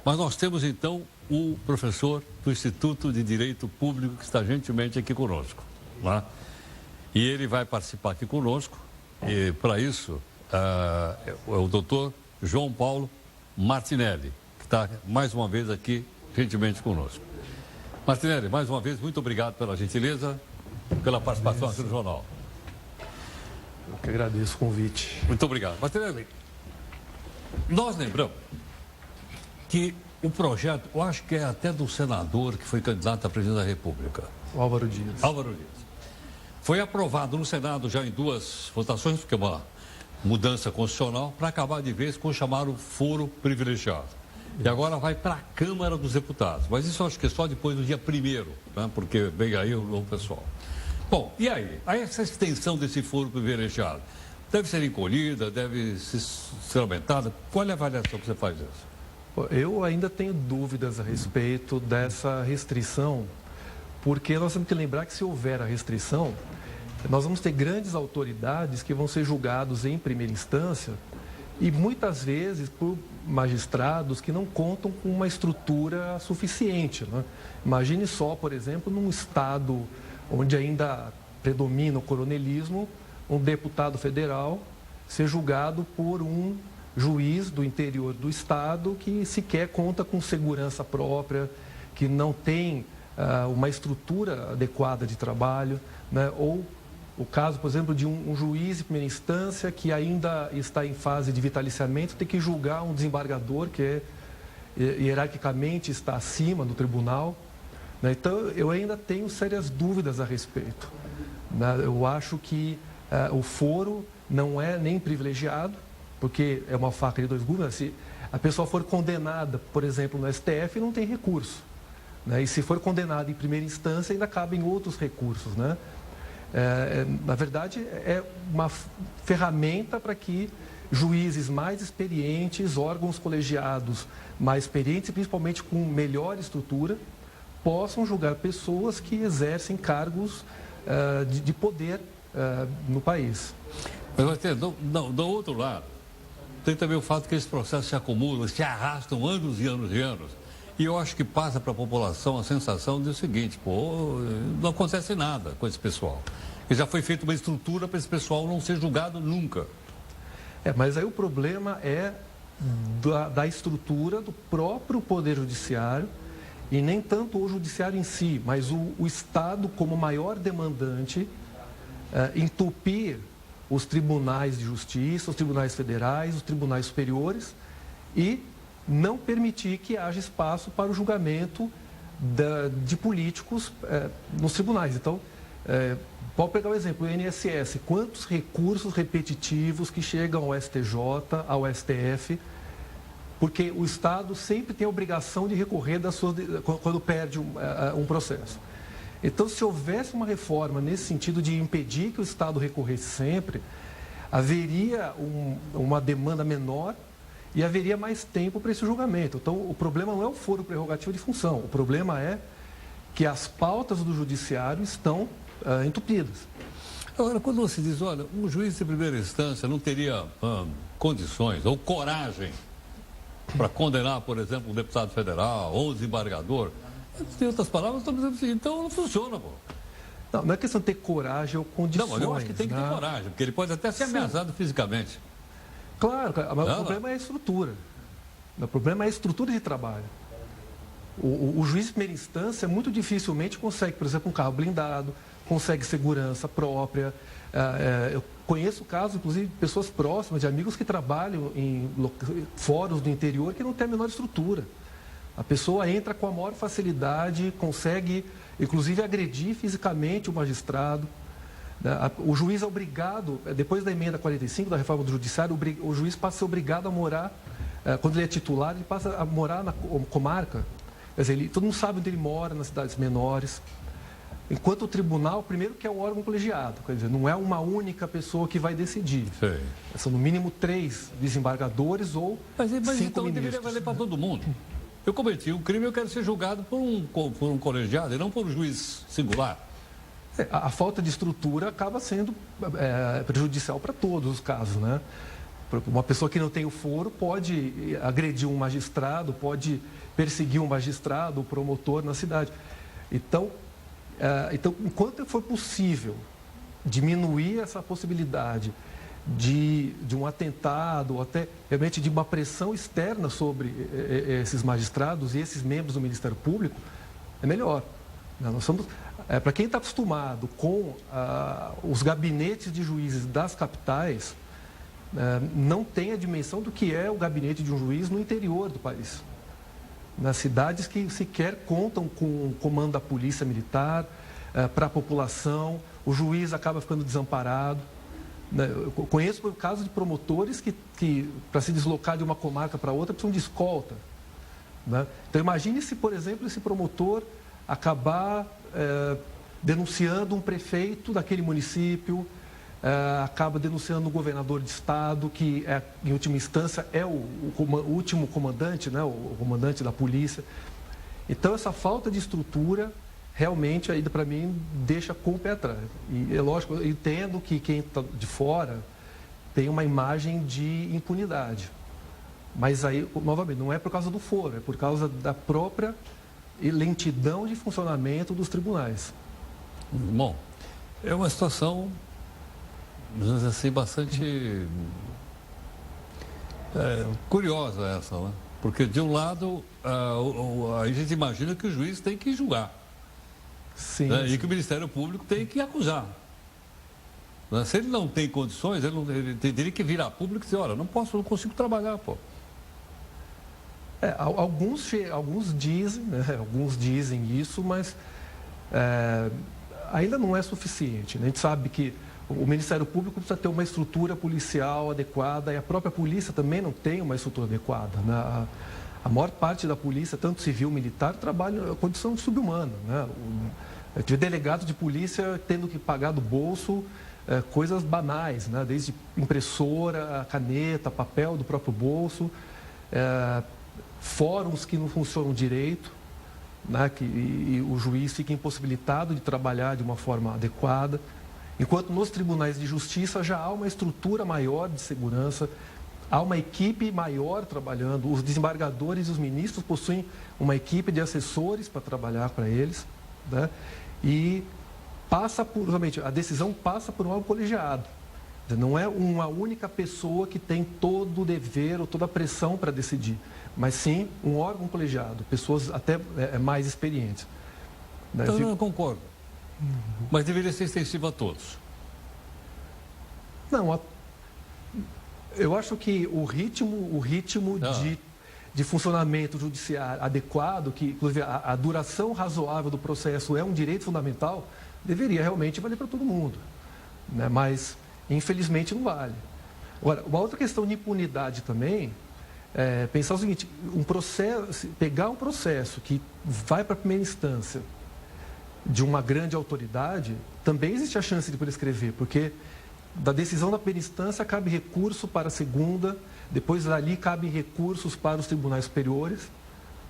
Mas nós temos, então, o professor do Instituto de Direito Público, que está gentilmente aqui conosco. Né? E ele vai participar aqui conosco. E, para isso, é o doutor João Paulo Martinelli, que está mais uma vez aqui gentilmente conosco. Martinelli, mais uma vez, muito obrigado pela gentileza, pela participação aqui no jornal. Eu que agradeço o convite. Muito obrigado. Martinelli, nós lembramos que o projeto, eu acho que é até do senador que foi candidato a presidente da República. O Álvaro Dias. Álvaro Dias. Foi aprovado no Senado já em 2 votações, porque é uma mudança constitucional, para acabar de vez com o chamado foro privilegiado. E agora vai para a Câmara dos Deputados. Mas isso eu acho que é só depois do dia 1º, né? Porque vem aí o novo pessoal. Bom, e aí? Aí essa extensão desse foro privilegiado deve ser encolhida, deve ser aumentada? Qual é a avaliação que você faz disso? Eu ainda tenho dúvidas a respeito dessa restrição, porque nós temos que lembrar que se houver a restrição, nós vamos ter grandes autoridades que vão ser julgados em primeira instância e muitas vezes por magistrados que não contam com uma estrutura suficiente. Né? Imagine só, por exemplo, num estado onde ainda predomina o coronelismo, um deputado federal ser julgado por um juiz do interior do estado que sequer conta com segurança própria, que não tem uma estrutura adequada de trabalho, né? Ou o caso, por exemplo, de um juiz de primeira instância que ainda está em fase de vitaliciamento, tem que julgar um desembargador que hierarquicamente está acima do tribunal. Né? Então, eu ainda tenho sérias dúvidas a respeito. Né? Eu acho que o foro não é nem privilegiado, porque é uma faca de 2 gumes. Se a pessoa for condenada, por exemplo, no STF, não tem recurso. Né? E se for condenada em primeira instância, ainda cabem outros recursos. Né? Na verdade, é uma ferramenta para que juízes mais experientes, órgãos colegiados mais experientes, principalmente com melhor estrutura, possam julgar pessoas que exercem cargos de poder no país. Mas vai ter, do outro lado, tem também o fato que esses processos se acumulam, se arrastam anos e anos e anos. E eu acho que passa para a população a sensação do seguinte, não acontece nada com esse pessoal. E já foi feita uma estrutura para esse pessoal não ser julgado nunca. Mas aí o problema é da estrutura do próprio Poder Judiciário, e nem tanto o Judiciário em si, mas o Estado como maior demandante, entupir os tribunais de justiça, os tribunais federais, os tribunais superiores, e não permitir que haja espaço para o julgamento de políticos nos tribunais. Então, pode pegar o exemplo, o INSS, quantos recursos repetitivos que chegam ao STJ, ao STF, porque o Estado sempre tem a obrigação de recorrer quando perde um processo. Então, se houvesse uma reforma nesse sentido de impedir que o Estado recorresse sempre, haveria uma demanda menor e haveria mais tempo para esse julgamento. Então, o problema não é o foro prerrogativo de função, o problema é que as pautas do judiciário estão entupidas. Agora, quando você diz, olha, um juiz de primeira instância não teria condições ou coragem para condenar, por exemplo, um deputado federal ou um desembargador, em outras palavras, estamos dizendo assim, então não funciona, pô. Não é questão de ter coragem ou condições. Não, mas eu acho que tem que ter coragem, porque ele pode até ser ameaçado fisicamente. Claro, mas o problema é a estrutura. O problema é a estrutura de trabalho. O juiz de primeira instância muito dificilmente consegue, por exemplo, um carro blindado, consegue segurança própria. Eu conheço casos, inclusive, de pessoas próximas, de amigos que trabalham em fóruns do interior que não tem a menor estrutura. A pessoa entra com a maior facilidade, consegue, inclusive, agredir fisicamente o magistrado. O juiz é obrigado, depois da emenda 45 da reforma do judiciário, o juiz passa a ser obrigado a morar, quando ele é titular, ele passa a morar na comarca. Quer dizer, todo mundo sabe onde ele mora, nas cidades menores. Enquanto o tribunal, primeiro que é o órgão colegiado, quer dizer, não é uma única pessoa que vai decidir. Sim. São no mínimo 3 desembargadores ou 5 então ministros. Deveria valer para todo mundo. Eu cometi um crime, eu quero ser julgado por um colegiado e não por um juiz singular. A falta de estrutura acaba sendo prejudicial para todos os casos, né? Uma pessoa que não tem o foro pode agredir um magistrado, pode perseguir um magistrado, o promotor na cidade. Então, enquanto for possível diminuir essa possibilidade de um atentado, ou até realmente de uma pressão externa sobre esses magistrados e esses membros do Ministério Público, é melhor. Nós somos, para quem está acostumado com os gabinetes de juízes das capitais, não tem a dimensão do que é o gabinete de um juiz no interior do país. Nas cidades que sequer contam com o comando da polícia militar, para a população, o juiz acaba ficando desamparado. Eu conheço o caso de promotores que para se deslocar de uma comarca para outra, precisam de escolta. Né? Então, imagine se, por exemplo, esse promotor acabar denunciando um prefeito daquele município, acaba denunciando um governador de estado, que, em última instância, é o último comandante, né? O comandante da polícia. Então, essa falta de estrutura, realmente, ainda para mim, deixa com o pé atrás. E, é lógico, eu entendo que quem está de fora tem uma imagem de impunidade. Mas aí, novamente, não é por causa do foro, é por causa da própria lentidão de funcionamento dos tribunais. Bom, é uma situação, assim, bastante curiosa essa, né? Porque, de um lado, a gente imagina que o juiz tem que julgar. Sim, Né? sim. E que o Ministério Público tem que acusar. Né? Se ele não tem condições, ele teria que virar público e dizer, olha, não consigo trabalhar, pô. Alguns dizem, né? Alguns dizem isso, mas ainda não é suficiente. Né? A gente sabe que o Ministério Público precisa ter uma estrutura policial adequada e a própria polícia também não tem uma estrutura adequada. Né? A maior parte da polícia, tanto civil como militar, trabalha em condição subhumana. Né? Eu tive delegado de polícia tendo que pagar do bolso coisas banais, né? Desde impressora, caneta, papel do próprio bolso, fóruns que não funcionam direito, né? E o juiz fica impossibilitado de trabalhar de uma forma adequada. Enquanto nos tribunais de justiça já há uma estrutura maior de segurança, há uma equipe maior trabalhando, os desembargadores e os ministros possuem uma equipe de assessores para trabalhar para eles, né? E realmente, a decisão passa por um órgão colegiado. Não é uma única pessoa que tem todo o dever ou toda a pressão para decidir, mas sim um órgão colegiado, pessoas até mais experientes. Né? Então, eu não concordo. Mas deveria ser extensivo a todos. Não, eu acho que o ritmo de funcionamento judiciário adequado, que inclusive a duração razoável do processo é um direito fundamental, deveria realmente valer para todo mundo. Né? Mas, infelizmente, não vale. Agora, uma outra questão de impunidade também é pensar o seguinte, pegar um processo que vai para a primeira instância de uma grande autoridade, também existe a chance de prescrever, porque da decisão da primeira instância cabe recurso para a segunda, depois dali cabe recursos para os tribunais superiores,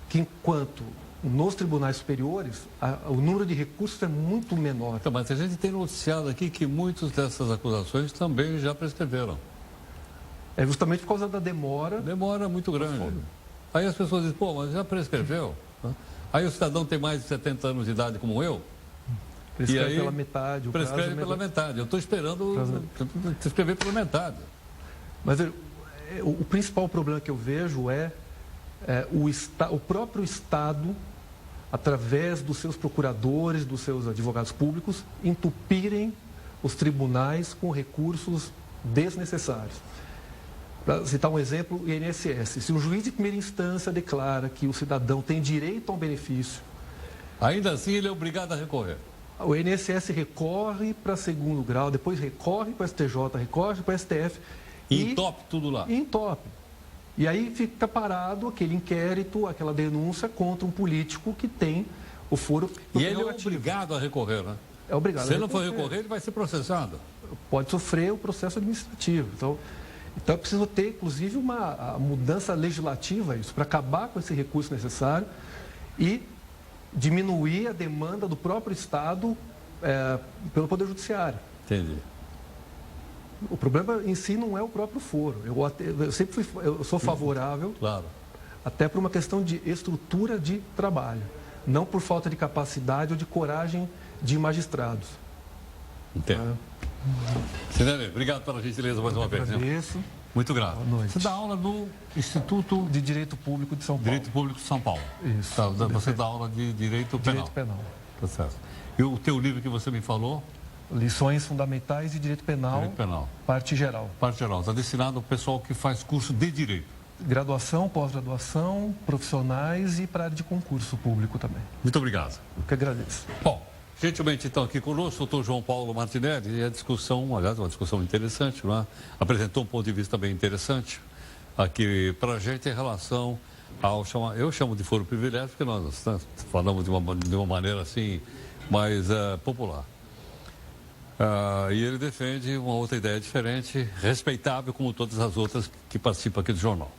que enquanto nos tribunais superiores o número de recursos é muito menor. Então, mas a gente tem noticiado aqui que muitas dessas acusações também já prescreveram. É justamente por causa da demora. Demora muito grande. Aí as pessoas dizem, pô, mas já prescreveu? Aí o cidadão tem mais de 70 anos de idade como eu. Prescreve e aí, pela metade. Prescreve pela metade. Eu estou esperando prescrever pela metade. Mas o principal problema que eu vejo é o próprio Estado, através dos seus procuradores, dos seus advogados públicos, entupirem os tribunais com recursos desnecessários. Para citar um exemplo, o INSS. Se um juiz de primeira instância declara que o cidadão tem direito a um benefício, ainda assim ele é obrigado a recorrer. O INSS recorre para segundo grau, depois recorre para o STJ, recorre para o STF. E entope tudo lá. E entope. E aí fica parado aquele inquérito, aquela denúncia contra um político que tem o foro. E ele é obrigado a recorrer, né? É obrigado. Se ele não for recorrer, ele vai ser processado. Pode sofrer o processo administrativo. Então é preciso ter, inclusive, uma mudança legislativa isso, para acabar com esse recurso necessário e diminuir a demanda do próprio Estado pelo Poder Judiciário. Entendi. O problema em si não é o próprio foro. Eu sou favorável, Claro. até por uma questão de estrutura de trabalho, não por falta de capacidade ou de coragem de magistrados. Entendo. Sinelli, obrigado pela gentileza mais uma vez. Né? Agradeço. Muito grato. Boa noite. Você dá aula no Instituto De Direito Público de São Paulo. Direito Público de São Paulo. Isso. Tá, você dá aula de Direito Penal. Direito Penal. Tá certo. E o teu livro que você me falou? Lições Fundamentais de Direito Penal, Direito Penal. parte geral. Parte geral. Está destinado ao pessoal que faz curso de Direito. Graduação, pós-graduação, profissionais e para a área de concurso público também. Muito obrigado. Eu que agradeço. Bom, gentilmente então aqui conosco o doutor João Paulo Martinelli, e a discussão, aliás, uma discussão interessante, não é? Apresentou um ponto de vista bem interessante aqui para a gente em relação ao eu chamo de foro privilégio, porque nós falamos de uma maneira assim mais popular. E ele defende uma outra ideia diferente, respeitável como todas as outras que participam aqui do jornal.